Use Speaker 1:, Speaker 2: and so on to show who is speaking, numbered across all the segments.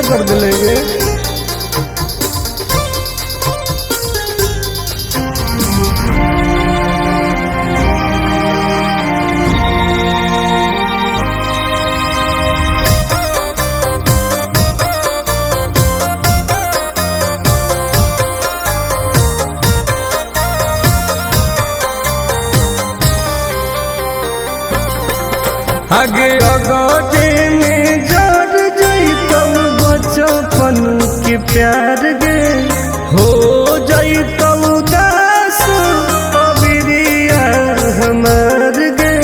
Speaker 1: कर दिलेंगे। आगे अगोटे में जोड़ जैतौ बचपन के प्यार गे, हो जैतौ दास अबिरिया हमार गे।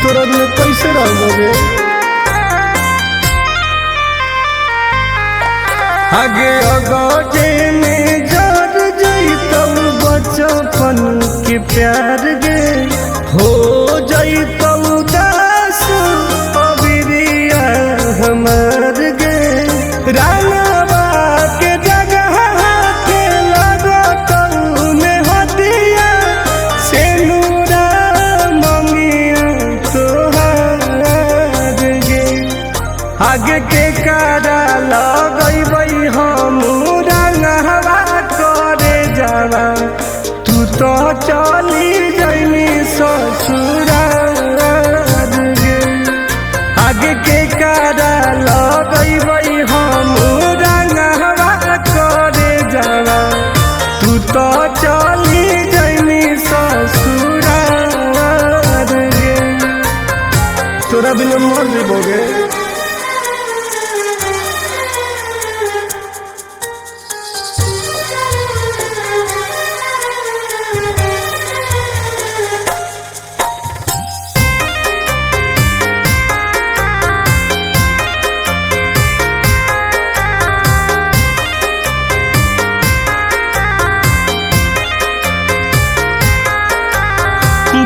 Speaker 1: तोरा में कैसे रहो गे? आगे अगोटे में जोड़ जैतौ बचपन के प्यार गे, हो जैतौ हमार गे। रानवा के जगह के लगतौ में हदिया से नूरा ममिया तोहार गे। आगे के कारा लगैबै हम रंगवा करे जावा, तू तो चली जैनी ससुरार गे। आगे के कारा लगैबै हम रंगवा करे जावा, तू तो चली जैनी ससुरार गे। तोरा बिना मर जेबोगे।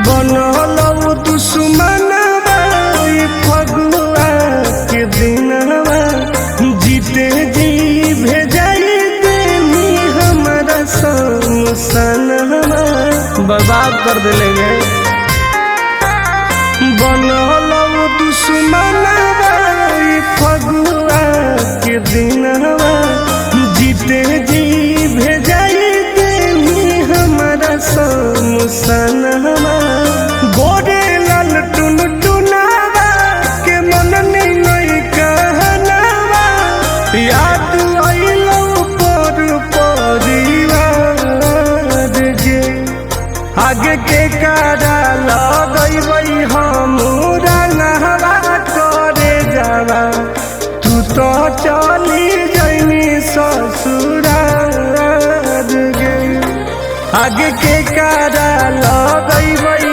Speaker 1: बनलौ दुश्मनवा फगुआ के दिनवा, जीते जी भेजाई देनी हमारा समसनवा, बर्बाद कर दिलेंगे। बनलौ दुश्मनवा फगुआ के दिनवा, जीते जी भेजाई देनी हमारा समसनवा। गोरे लाल टुन टुनावा के मन नहीं कहनावा, याद आइलौ पर परिवार गे। आगे के कारा लगैबै हम रंगवा करे जावा, तू तो चली जैनी ससुरार गे। आगे के कारा लगैबै